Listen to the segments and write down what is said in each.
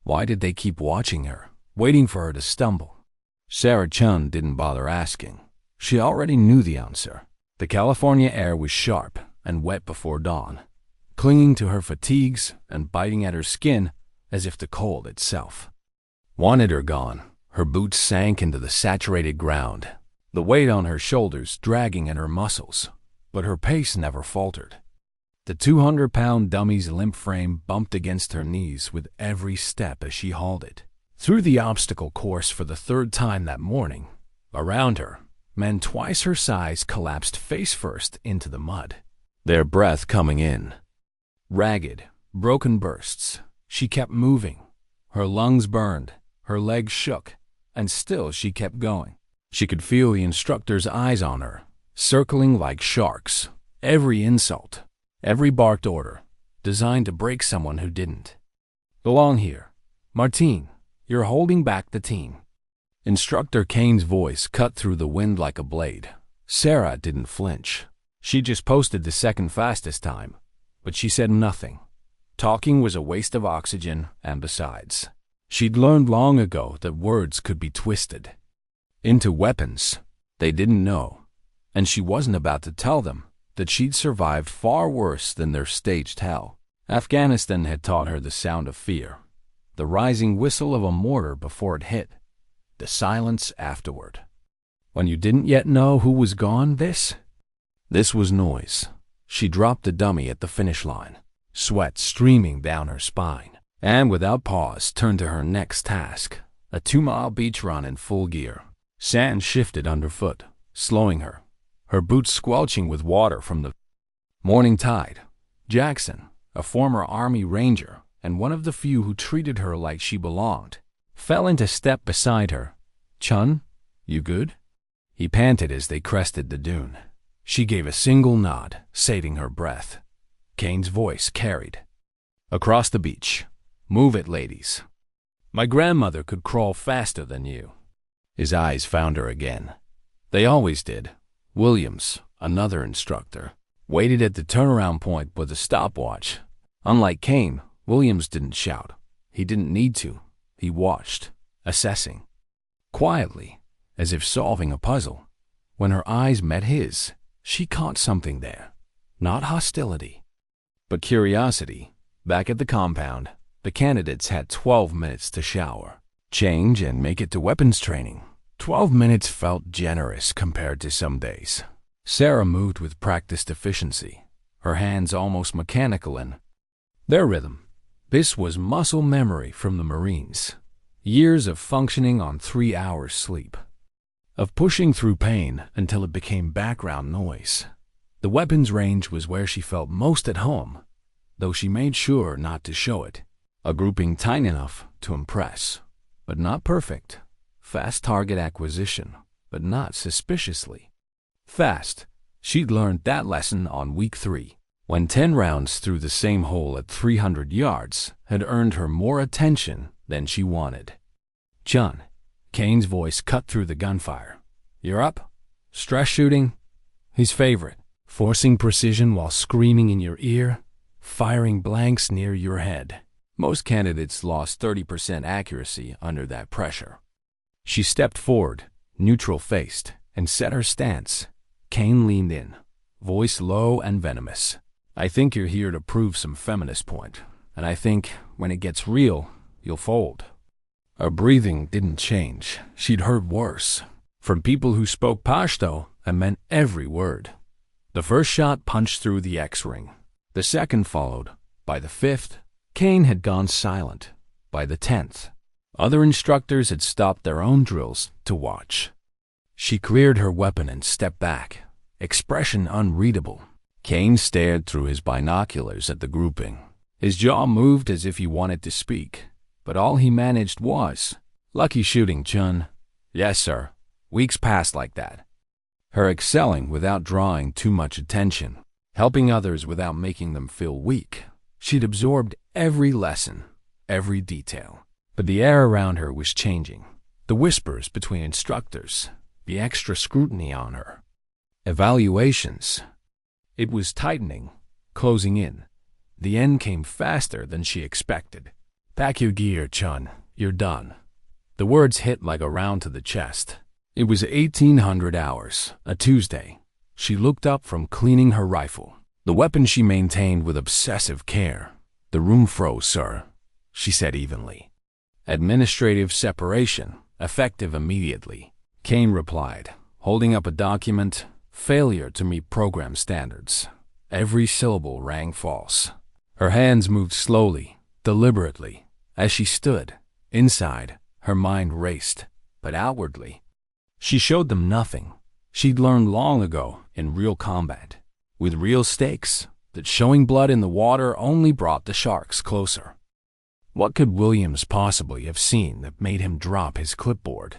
Why did they keep watching her, waiting for her to stumble? Sarah Chun didn't bother asking. She already knew the answer. The California air was sharp and wet before dawn, clinging to her fatigues and biting at her skin as if the cold itself wanted her gone. Her boots sank into the saturated ground, the weight on her shoulders dragging at her muscles, but her pace never faltered. The 200-pound dummy's limp frame bumped against her knees with every step as she hauled it through the obstacle course for the third time that morning. Around her, men twice her size collapsed face first into the mud, their breath coming in ragged, broken bursts. She kept moving. Her lungs burned, her legs shook, and still she kept going. She could feel the instructor's eyes on her, circling like sharks. Every insult, every barked order, designed to break someone who didn't belong here. Martine, you're holding back the team. Instructor Kane's voice cut through the wind like a blade. Sarah didn't flinch. She just posted the second fastest time, but she said nothing. Talking was a waste of oxygen, and besides, she'd learned long ago that words could be twisted into weapons they didn't know, and she wasn't about to tell them that she'd survived far worse than their staged hell. Afghanistan had taught her the sound of fear, the rising whistle of a mortar before it hit, the silence afterward. When you didn't yet know who was gone, this was noise. She dropped the dummy at the finish line, sweat streaming down her spine, and without pause turned to her next task, a 2-mile beach run in full gear. Sand shifted underfoot, slowing her, her boots squelching with water from the morning tide. Jackson, a former Army Ranger and one of the few who treated her like she belonged, fell into step beside her. "Chun, you good?" He panted as they crested the dune. She gave a single nod, saving her breath. Kane's voice carried across the beach. "Move it, ladies. My grandmother could crawl faster than you." His eyes found her again. They always did. Williams, another instructor, waited at the turnaround point with a stopwatch. Unlike Kane, Williams didn't shout. He didn't need to. He watched, assessing, quietly, as if solving a puzzle. When her eyes met his, she caught something there. Not hostility, but curiosity. Back at the compound, the candidates had 12 minutes to shower, change, and make it to weapons training. 12 minutes felt generous compared to some days. Sarah moved with practiced efficiency, her hands almost mechanical in their rhythm. This was muscle memory from the Marines. Years of functioning on 3 hours sleep, of pushing through pain until it became background noise. The weapons range was where she felt most at home, though she made sure not to show it. A grouping tiny enough to impress, but not perfect. Fast target acquisition, but not suspiciously fast. She'd learned that lesson on week 3, when 10 rounds through the same hole at 300 yards had earned her more attention than she wanted. "Chun," Kane's voice cut through the gunfire. "You're up? Stress shooting?" His favorite, forcing precision while screaming in your ear, firing blanks near your head. Most candidates lost 30% accuracy under that pressure. She stepped forward, neutral-faced, and set her stance. Kane leaned in, voice low and venomous. "I think you're here to prove some feminist point, and I think when it gets real, you'll fold." Her breathing didn't change. She'd heard worse from people who spoke Pashto and meant every word. The first shot punched through the X-ring. The second followed. By the 5th, Kane had gone silent. By the 10th, other instructors had stopped their own drills to watch. She cleared her weapon and stepped back, expression unreadable. Kane stared through his binoculars at the grouping. His jaw moved as if he wanted to speak, but all he managed was, "Lucky shooting, Chun." "Yes, sir. Weeks passed like that." Her excelling without drawing too much attention, helping others without making them feel weak. She'd absorbed every lesson, every detail. But the air around her was changing. The whispers between instructors, the extra scrutiny on her, evaluations. It was tightening, closing in. The end came faster than she expected. Pack your gear, Chun. You're done. The words hit like a round to the chest. It was 1800 hours, a Tuesday. She looked up from cleaning her rifle, the weapon she maintained with obsessive care. The room froze, sir, she said evenly. Administrative separation, effective immediately. Kane replied, holding up a document. Failure to meet program standards. Every syllable rang false. Her hands moved slowly, deliberately. As she stood, inside, her mind raced, but outwardly, she showed them nothing. She'd learned long ago in real combat, with real stakes, that showing blood in the water only brought the sharks closer. What could Williams possibly have seen that made him drop his clipboard?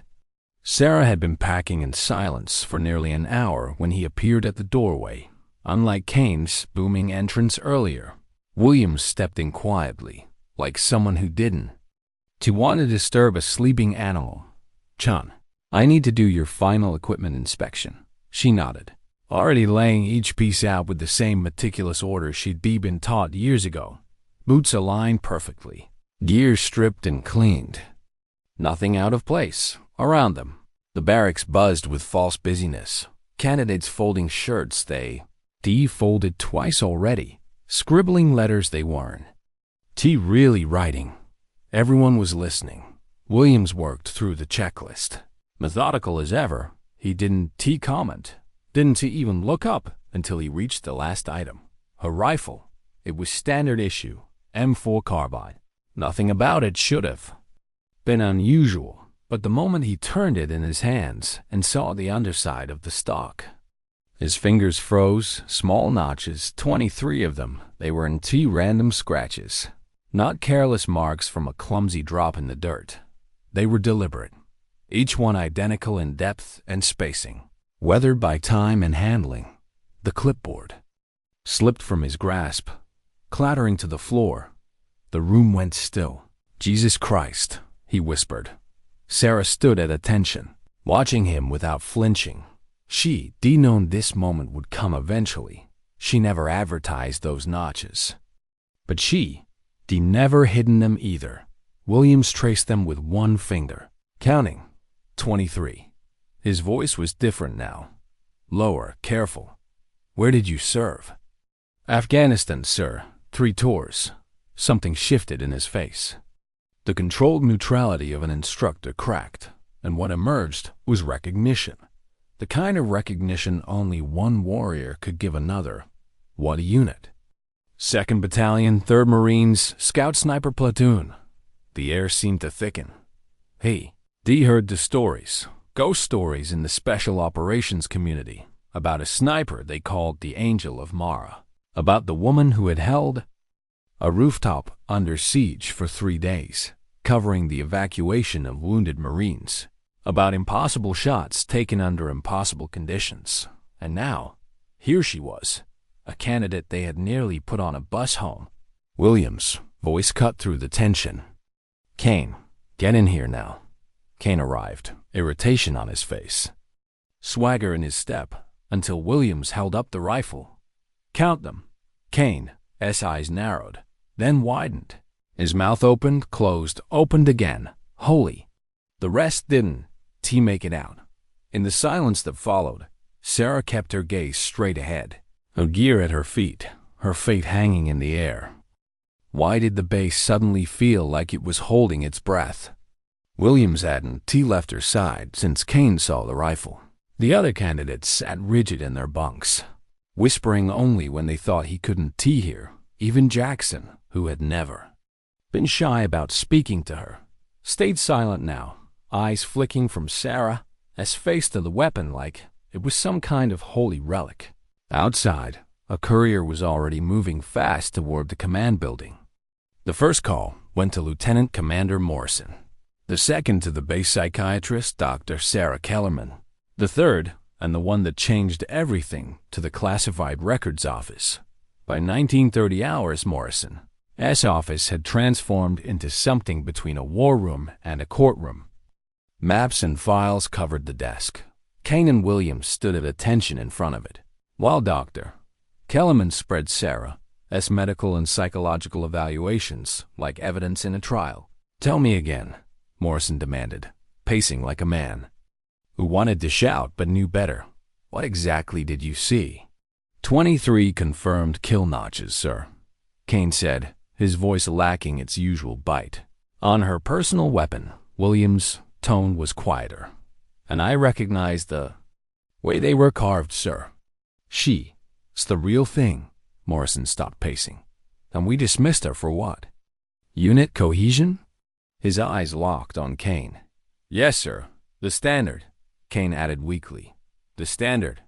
Sarah had been packing in silence for nearly an hour when he appeared at the doorway. Unlike Kane's booming entrance earlier, Williams stepped in quietly, like someone who didn't want to disturb a sleeping animal. Chun, I need to do your final equipment inspection. She nodded, already laying each piece out with the same meticulous order she'd been taught years ago. Boots aligned perfectly, gear stripped and cleaned. Nothing out of place around them. The barracks buzzed with false busyness. Candidates folding shirts they folded twice already, scribbling letters they weren't really writing. Everyone was listening. Williams worked through the checklist. Methodical as ever, he didn't comment, didn't even look up until he reached the last item. Her rifle. It was standard issue, M4 carbine. Nothing about it should have been unusual, but the moment he turned it in his hands and saw the underside of the stock, his fingers froze. Small notches, 23 of them. They were in random scratches, not careless marks from a clumsy drop in the dirt. They were deliberate, each one identical in depth and spacing, weathered by time and handling. The clipboard slipped from his grasp, clattering to the floor. The room went still. Jesus Christ, he whispered. Sarah stood at attention, watching him without flinching. She'd known this moment would come eventually. She never advertised those notches. But she'd never hidden them either. Williams traced them with one finger, counting 23. His voice was different now, lower, careful. Where did you serve? Afghanistan, sir. 3 tours. Something shifted in his face. The controlled neutrality of an instructor cracked, and what emerged was recognition. The kind of recognition only one warrior could give another. What unit? 2nd Battalion, 3rd Marines, Scout Sniper Platoon. The air seemed to thicken. He heard the stories, ghost stories in the special operations community, about a sniper they called the Angel of Mara, about the woman who had held a rooftop under siege for 3 days, covering the evacuation of wounded Marines, about impossible shots taken under impossible conditions. And now, here she was, a candidate they had nearly put on a bus home. Williams' voice cut through the tension. Kane, get in here now. Kane arrived, irritation on his face, swagger in his step, until Williams held up the rifle. Count them. Kane's eyes narrowed, then widened. His mouth opened, closed, opened again. Holy. The rest didn't make it out. In the silence that followed, Sarah kept her gaze straight ahead, her gear at her feet, her fate hanging in the air. Why did the base suddenly feel like it was holding its breath? Williams hadn't left her side since Kane saw the rifle. The other candidates sat rigid in their bunks, whispering only when they thought he couldn't hear. Even Jackson, who had never been shy about speaking to her, stayed silent now, eyes flicking from Sarah's face to the weapon like it was some kind of holy relic. Outside, a courier was already moving fast toward the command building. The first call went to Lieutenant Commander Morrison, the second to the base psychiatrist, Dr. Sarah Kellerman, the third, and the one that changed everything, to the Classified Records Office. By 1930 hours, Morrison's office had transformed into something between a war room and a courtroom. Maps and files covered the desk. Kane and Williams stood at attention in front of it, while Dr. Kellerman spread Sarah, as medical and psychological evaluations, like evidence in a trial. Tell me again, Morrison demanded, pacing like a man who wanted to shout but knew better. What exactly did you see? 23 confirmed kill notches, sir, Kane said, his voice lacking its usual bite. On her personal weapon, Williams' tone was quieter, and I recognized the way they were carved, sir. It's the real thing. Morrison stopped pacing. And we dismissed her for what? Unit cohesion? His eyes locked on Kane. Yes, sir. The standard, Kane added weakly. The standard,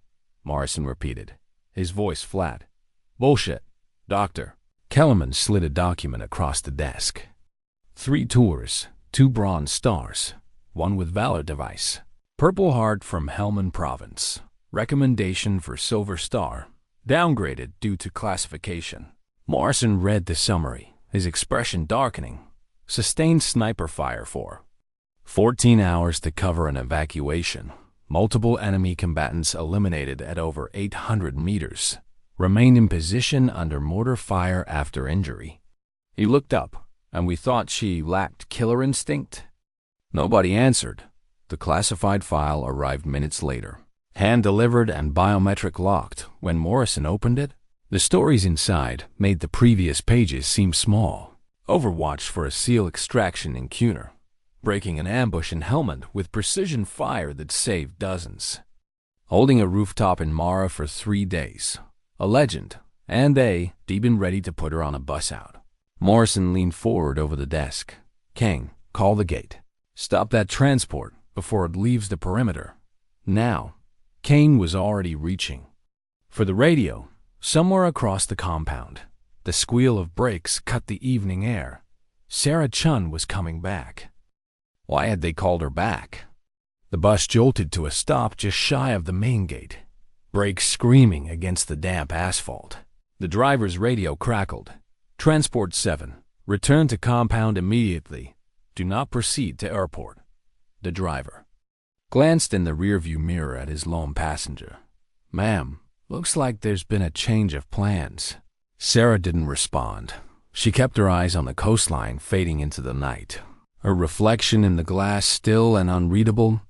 Morrison repeated, his voice flat. Bullshit, doctor. Kellerman slid a document across the desk. 3 tours, 2 bronze stars, 1 with Valor device. Purple Heart from Helmand Province. Recommendation for Silver Star. Downgraded due to classification. Morrison read the summary, his expression darkening. Sustained sniper fire for 14 hours to cover an evacuation. Multiple enemy combatants eliminated at over 800 meters. Remained in position under mortar fire after injury. He looked up, and we thought she lacked killer instinct. Nobody answered. The classified file arrived minutes later, hand-delivered and biometric locked. When Morrison opened it, the stories inside made the previous pages seem small. Overwatch for a SEAL extraction in Kuner. Breaking an ambush in Helmand with precision fire that saved dozens. Holding a rooftop in Mara for 3 days. A legend, and they been ready to put her on a bus out. Morrison leaned forward over the desk. Kane, call the gate. Stop that transport before it leaves the perimeter. Now. Kane was already reaching for the radio, somewhere across the compound. The squeal of brakes cut the evening air. Sarah Chun was coming back. Why had they called her back? The bus jolted to a stop just shy of the main gate, brakes screaming against the damp asphalt. The driver's radio crackled. Transport 7, return to compound immediately. Do not proceed to airport. The driver glanced in the rearview mirror at his lone passenger. Ma'am, looks like there's been a change of plans. Sarah didn't respond. She kept her eyes on the coastline fading into the night, her reflection in the glass still and unreadable.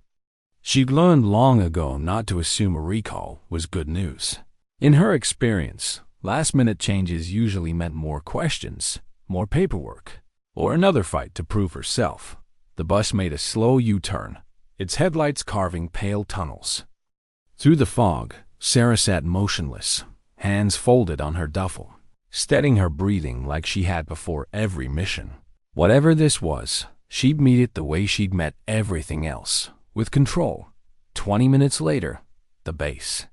She'd learned long ago not to assume a recall was good news. In her experience, last-minute changes usually meant more questions, more paperwork, or another fight to prove herself. The bus made a slow U-turn, its headlights carving pale tunnels. Through the fog, Sarah sat motionless, hands folded on her duffel, steadying her breathing like she had before every mission. Whatever this was, she'd meet it the way she'd met everything else, with control. 20 minutes later, the base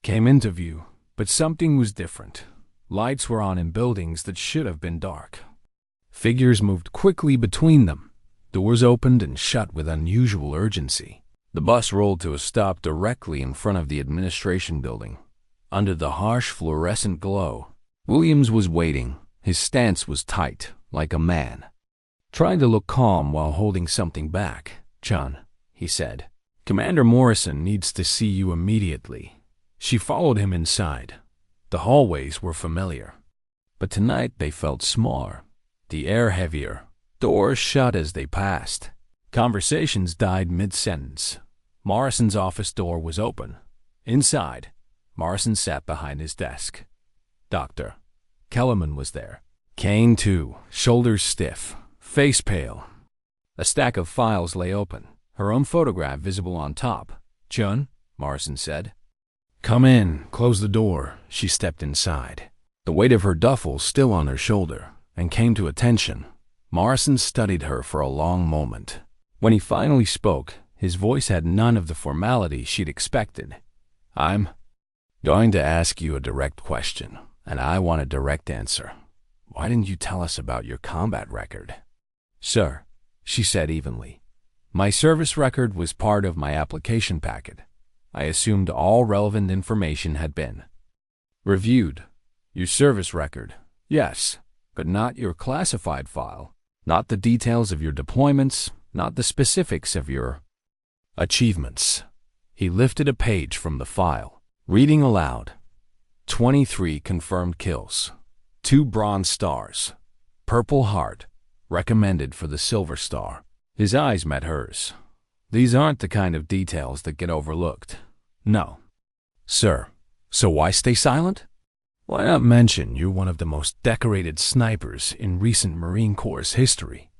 came into view, but something was different. Lights were on in buildings that should have been dark. Figures moved quickly between them. Doors opened and shut with unusual urgency. The bus rolled to a stop directly in front of the administration building. Under the harsh fluorescent glow, Williams was waiting. His stance was tight, like a man trying to look calm while holding something back. Chun, he said, Commander Morrison needs to see you immediately. She followed him inside. The hallways were familiar, but tonight they felt smaller, the air heavier. Doors shut as they passed. Conversations died mid-sentence. Morrison's office door was open. Inside, Morrison sat behind his desk. Doctor Kellerman was there. Kane, too, shoulders stiff, face pale. A stack of files lay open, her own photograph visible on top. Chun, Morrison said. Come in, close the door. She stepped inside, the weight of her duffel still on her shoulder, and came to attention. Morrison studied her for a long moment. When he finally spoke, his voice had none of the formality she'd expected. I'm going to ask you a direct question, and I want a direct answer. Why didn't you tell us about your combat record? Sir, she said evenly, my service record was part of my application packet. I assumed all relevant information had been reviewed. Your service record, yes, but not your classified file. Not the details of your deployments, not the specifics of your achievements. He lifted a page from the file, reading aloud. 23 confirmed kills. 2 bronze stars. Purple heart, recommended for the silver star. His eyes met hers. These aren't the kind of details that get overlooked. No. Sir, so why stay silent? Why not mention you're one of the most decorated snipers in recent Marine Corps history?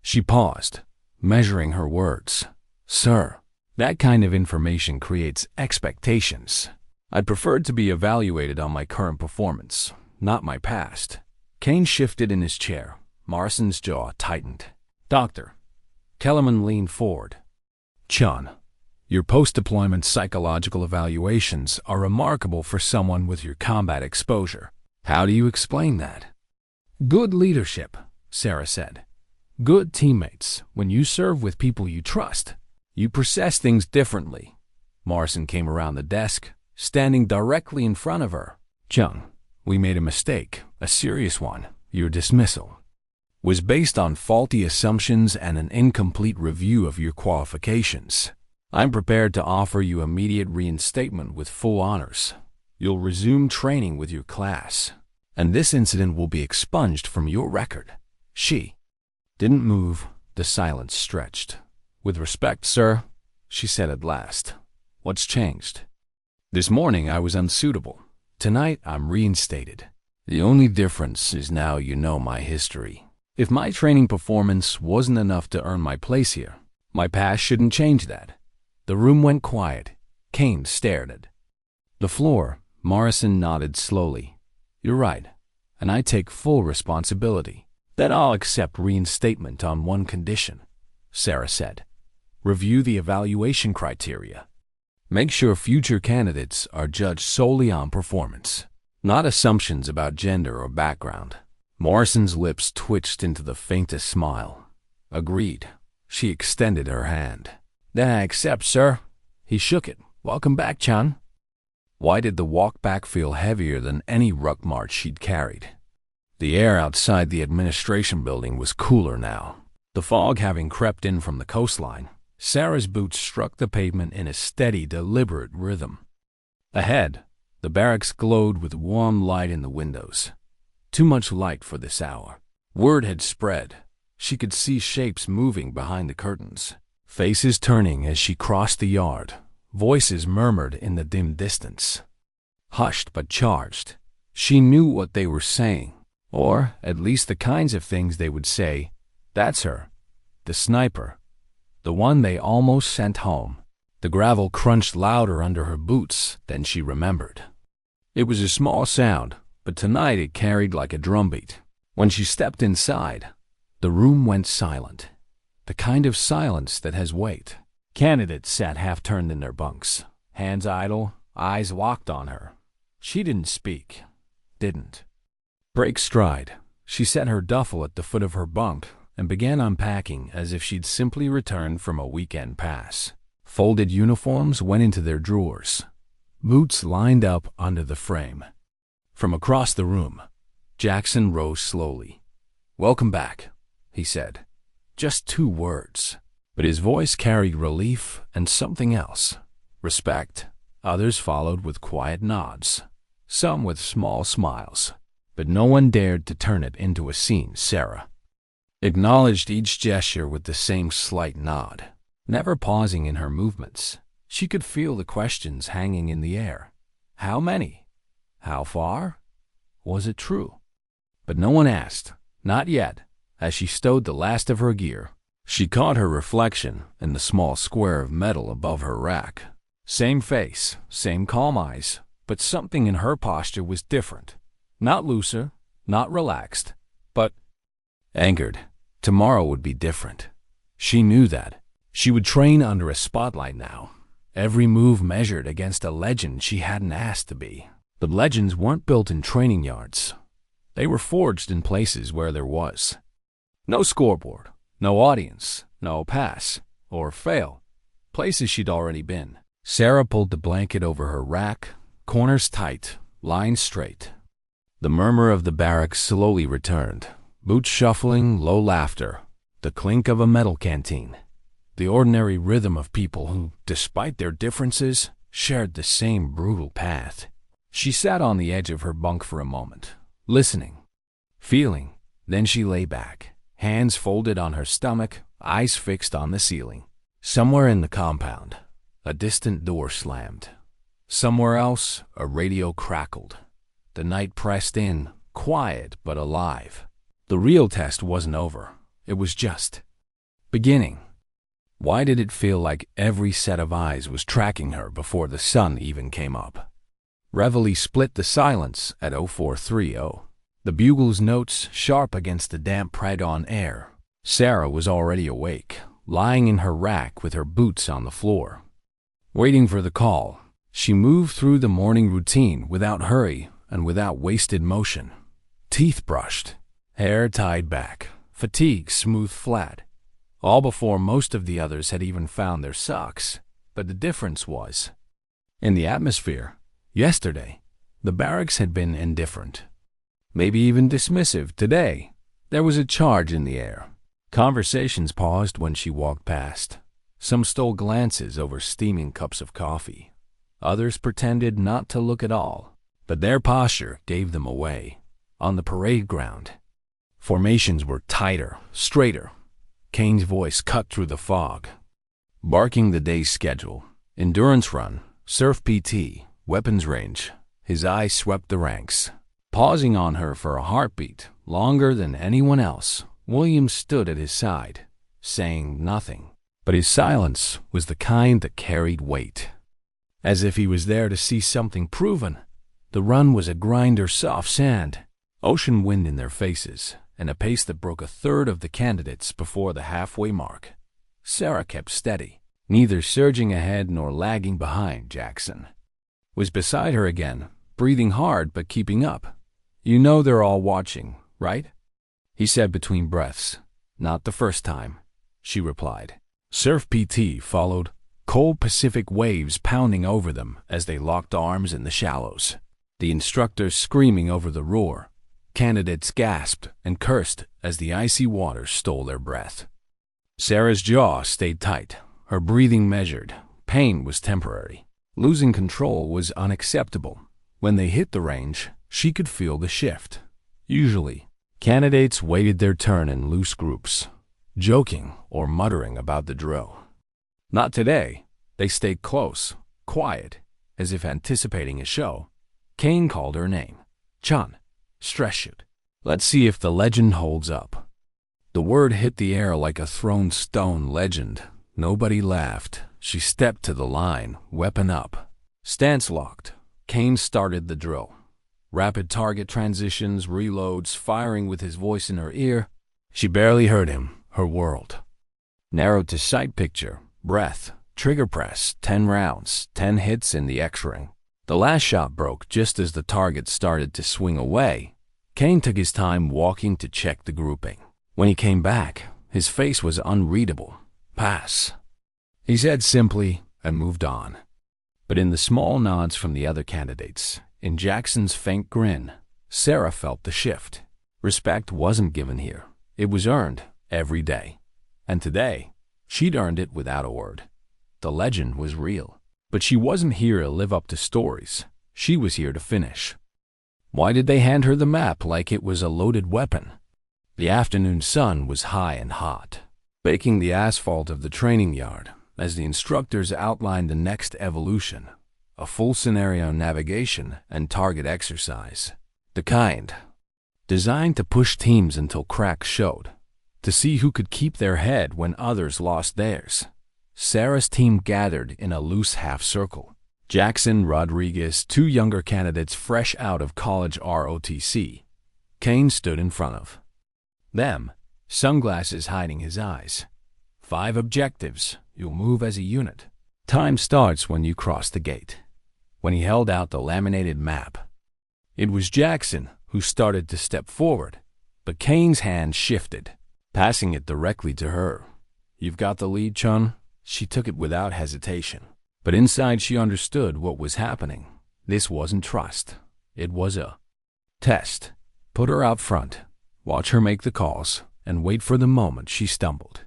She paused, measuring her words. Sir, that kind of information creates expectations. I'd prefer to be evaluated on my current performance, not my past. Kane shifted in his chair. Morrison's jaw tightened. Doctor. Kellerman leaned forward. Chun, your post-deployment psychological evaluations are remarkable for someone with your combat exposure. How do you explain that? Good leadership, Sarah said. Good teammates. When you serve with people you trust, you process things differently. Morrison came around the desk, standing directly in front of her. Chun, we made a mistake, a serious one. Your dismissal was based on faulty assumptions and an incomplete review of your qualifications. I'm prepared to offer you immediate reinstatement with full honors. You'll resume training with your class, and this incident will be expunged from your record. She didn't move. The silence stretched. With respect, sir, she said at last. What's changed? This morning I was unsuitable. Tonight I'm reinstated. The only difference is now you know my history. If my training performance wasn't enough to earn my place here, my past shouldn't change that. The room went quiet. Kane stared at the floor. Morrison nodded slowly. You're right, and I take full responsibility. Then I'll accept reinstatement on one condition, Sarah said. Review the evaluation criteria. Make sure future candidates are judged solely on performance, not assumptions about gender or background. Morrison's lips twitched into the faintest smile. Agreed. She extended her hand. Then I accept, sir. He shook it. Welcome back, Chun. Why did the walk back feel heavier than any ruck march she'd carried? The air outside the administration building was cooler now. The fog having crept in from the coastline, Sarah's boots struck the pavement in a steady, deliberate rhythm. Ahead, the barracks glowed with warm light in the windows. Too much light for this hour. Word had spread. She could see shapes moving behind the curtains, faces turning as she crossed the yard. Voices murmured in the dim distance. Hushed but charged, she knew what they were saying, or at least the kinds of things they would say. That's her, the sniper, the one they almost sent home. The gravel crunched louder under her boots than she remembered. It was a small sound, but tonight it carried like a drumbeat. When she stepped inside, the room went silent, the kind of silence that has weight. Candidates sat half-turned in their bunks, hands idle, eyes locked on her. She didn't speak. Didn't break stride. She set her duffel at the foot of her bunk and began unpacking as if she'd simply returned from a weekend pass. Folded uniforms went into their drawers. Boots lined up under the frame. From across the room, Jackson rose slowly. Welcome back, he said. Just 2 words. But his voice carried relief and something else. Respect. Others followed with quiet nods, some with small smiles. But no one dared to turn it into a scene. Sarah acknowledged each gesture with the same slight nod, never pausing in her movements. She could feel the questions hanging in the air. How many? How far? Was it true? But no one asked, not yet. As she stowed the last of her gear, she caught her reflection in the small square of metal above her rack. Same face, same calm eyes, but something in her posture was different. Not looser, not relaxed, but anchored. Tomorrow would be different. She knew that. She would train under a spotlight now, every move measured against a legend she hadn't asked to be. The legends weren't built in training yards. They were forged in places where there was no scoreboard, no audience, no pass or fail. Places she'd already been. Sarah pulled the blanket over her rack, corners tight, lines straight. The murmur of the barracks slowly returned. Boots shuffling, low laughter, the clink of a metal canteen. The ordinary rhythm of people who, despite their differences, shared the same brutal path. She sat on the edge of her bunk for a moment, listening, feeling. Then she lay back, hands folded on her stomach, eyes fixed on the ceiling. Somewhere in the compound, a distant door slammed. Somewhere else, a radio crackled. The night pressed in, quiet but alive. The real test wasn't over. It was just beginning. Why did it feel like every set of eyes was tracking her before the sun even came up? Reveille split the silence at 0430. The bugle's notes sharp against the damp pre-dawn air. Sarah was already awake, lying in her rack with her boots on the floor. Waiting for the call, she moved through the morning routine without hurry and without wasted motion. Teeth brushed, hair tied back, fatigue smoothed flat. All before most of the others had even found their socks. But the difference was, in the atmosphere, yesterday, the barracks had been indifferent. Maybe even dismissive. Today, there was a charge in the air. Conversations paused when she walked past. Some stole glances over steaming cups of coffee. Others pretended not to look at all. But their posture gave them away. On the parade ground, formations were tighter, straighter. Kane's voice cut through the fog, barking the day's schedule. Endurance run, surf PT, weapons range. His eyes swept the ranks. Pausing on her for a heartbeat, longer than anyone else, Williams stood at his side, saying nothing. But his silence was the kind that carried weight. As if he was there to see something proven. The run was a grinder soft sand, ocean wind in their faces, and a pace that broke a third of the candidates before the halfway mark. Sarah kept steady, neither surging ahead nor lagging behind. Jackson was beside her again, breathing hard but keeping up. "You know they're all watching, right?" he said between breaths. "Not the first time," she replied. Surf PT followed, cold Pacific waves pounding over them as they locked arms in the shallows. The instructors screaming over the roar. Candidates gasped and cursed as the icy waters stole their breath. Sarah's jaw stayed tight, her breathing measured. Pain was temporary. Losing control was unacceptable. When they hit the range, she could feel the shift. Usually, candidates waited their turn in loose groups, joking or muttering about the drill. Not today. They stayed close, quiet, as if anticipating a show. Kane called her name. "Chun. Stress shoot. Let's see if the legend holds up." The word hit the air like a thrown stone. Legend. Nobody laughed. She stepped to the line, weapon up. Stance locked. Kane started the drill. Rapid target transitions, reloads, firing with his voice in her ear. She barely heard him, her world narrowed to sight picture, breath, trigger press, 10 rounds, 10 hits in the X-ring. The last shot broke just as the target started to swing away. Kane took his time walking to check the grouping. When he came back, his face was unreadable. "Pass," he said simply and moved on. But in the small nods from the other candidates, in Jackson's faint grin, Sarah felt the shift. Respect wasn't given here. It was earned every day. And today, she'd earned it without a word. The legend was real. But she wasn't here to live up to stories. She was here to finish. Why did they hand her the map like it was a loaded weapon? The afternoon sun was high and hot, baking the asphalt of the training yard as the instructors outlined the next evolution, a full scenario navigation and target exercise. The kind designed to push teams until cracks showed, to see who could keep their head when others lost theirs. Sarah's team gathered in a loose half-circle. Jackson, Rodriguez, 2 younger candidates fresh out of college ROTC. Kane stood in front of them, sunglasses hiding his eyes. 5 objectives. You'll move as a unit. Time starts when you cross the gate. When he held out the laminated map, it was Jackson who started to step forward, but Kane's hand shifted, passing it directly to her. "You've got the lead, Chun." She took it without hesitation. But inside she understood what was happening. This wasn't trust. It was a test. Put her out front, watch her make the calls, and wait for the moment she stumbled.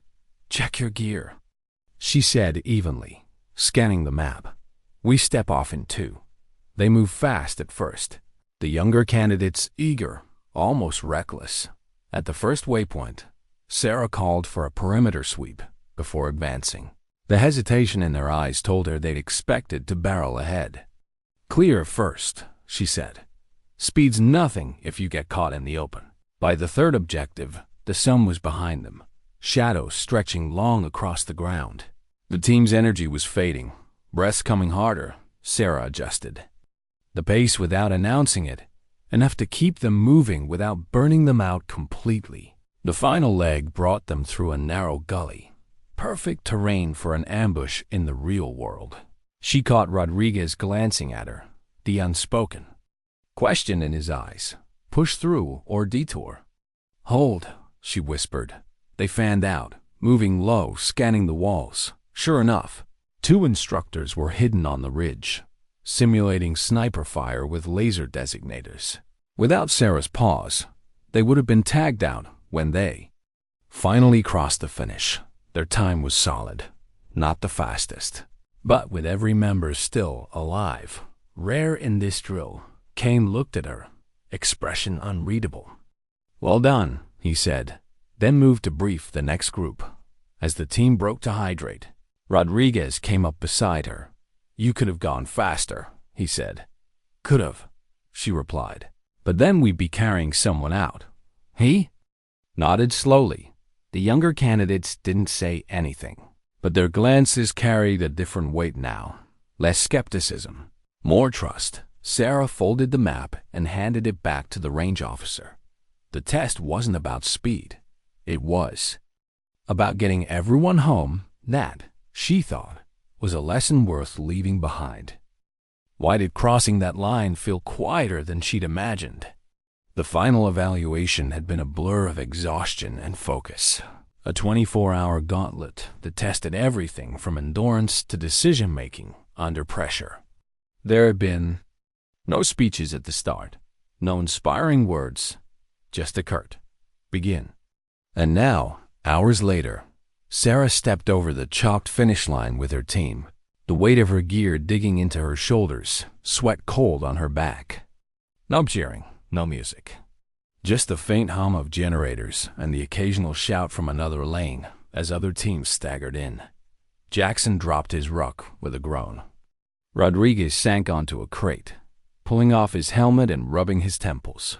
"Check your gear," she said evenly, scanning the map. "We step off in 2. They move fast at first. The younger candidates eager, almost reckless. At the first waypoint, Sarah called for a perimeter sweep before advancing. The hesitation in their eyes told her they'd expected to barrel ahead. "Clear first," she said. "Speed's nothing if you get caught in the open." By the third objective, the sun was behind them, shadows stretching long across the ground. The team's energy was fading, breaths coming harder. Sarah adjusted the pace without announcing it, enough to keep them moving without burning them out completely. The final leg brought them through a narrow gully, perfect terrain for an ambush in the real world. She caught Rodriguez glancing at her, the unspoken question in his eyes. Push through or detour? "Hold," she whispered. They fanned out, moving low, scanning the walls. Sure enough, 2 instructors were hidden on the ridge, simulating sniper fire with laser designators. Without Sarah's pause, they would have been tagged out when they finally crossed the finish. Their time was solid, not the fastest. But with every member still alive, rare in this drill, Kane looked at her, expression unreadable. "Well done," he said, then moved to brief the next group. As the team broke to hydrate, Rodriguez came up beside her. "You could have gone faster," he said. "Could have," she replied. "But then we'd be carrying someone out." He nodded slowly. The younger candidates didn't say anything, but their glances carried a different weight now. Less skepticism, more trust. Sarah folded the map and handed it back to the range officer. The test wasn't about speed. It was about getting everyone home. That, she thought, was a lesson worth leaving behind. Why did crossing that line feel quieter than she'd imagined? The final evaluation had been a blur of exhaustion and focus. A 24-hour gauntlet that tested everything from endurance to decision-making under pressure. There had been no speeches at the start, no inspiring words, just a curt "begin." And now, hours later, Sarah stepped over the chalked finish line with her team, the weight of her gear digging into her shoulders, sweat cold on her back. No cheering, no music. Just the faint hum of generators and the occasional shout from another lane as other teams staggered in. Jackson dropped his ruck with a groan. Rodriguez sank onto a crate, pulling off his helmet and rubbing his temples.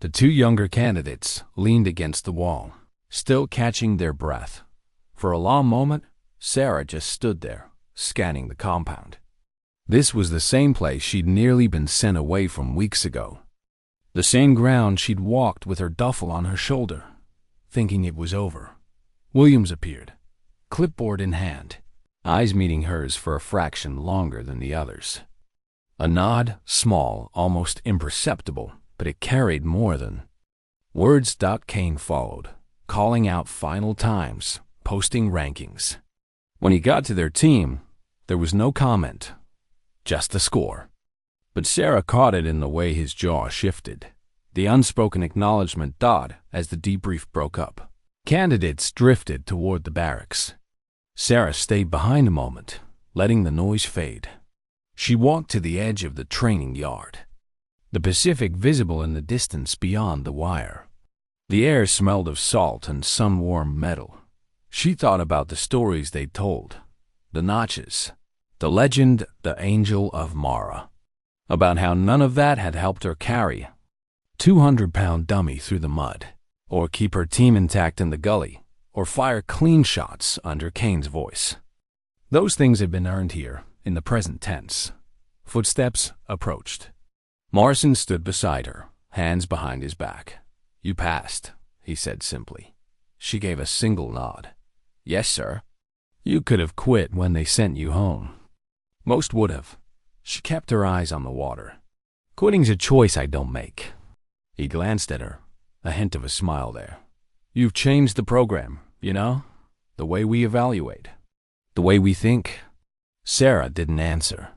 The 2 younger candidates leaned against the wall, still catching their breath. For a long moment, Sarah just stood there, scanning the compound. This was the same place she'd nearly been sent away from weeks ago. The same ground she'd walked with her duffel on her shoulder, thinking it was over. Williams appeared, clipboard in hand, eyes meeting hers for a fraction longer than the others. A nod, small, almost imperceptible, but it carried more than words. Kane followed, calling out final times, posting rankings. When he got to their team, there was no comment, just the score. But Sarah caught it in the way his jaw shifted, the unspoken acknowledgement as the debrief broke up. Candidates drifted toward the barracks. Sarah stayed behind a moment, letting the noise fade. She walked to the edge of the training yard, the Pacific visible in the distance beyond the wire. The air smelled of salt and sun-warmed metal. She thought about the stories they'd told, the notches, the legend, the Angel of Mara, about how none of that had helped her carry 200-pound dummy through the mud, or keep her team intact in the gully, or fire clean shots under Kane's voice. Those things had been earned here, in the present tense. Footsteps approached. Morrison stood beside her, hands behind his back. "You passed," he said simply. She gave a single nod. "Yes, sir." "You could have quit when they sent you home." "Most would have." She kept her eyes on the water. "Quitting's a choice I don't make." He glanced at her, a hint of a smile there. "You've changed the program, you know? The way we evaluate. The way we think." Sarah didn't answer.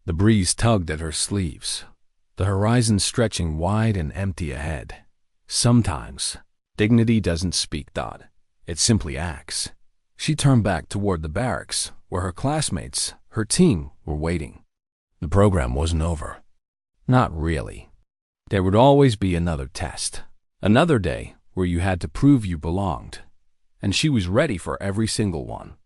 The breeze tugged at her sleeves, the horizon stretching wide and empty ahead. Sometimes, dignity doesn't speak, it simply acts. She turned back toward the barracks, where her classmates, her team, were waiting. The program wasn't over. Not really. There would always be another test, another day where you had to prove you belonged, and she was ready for every single one.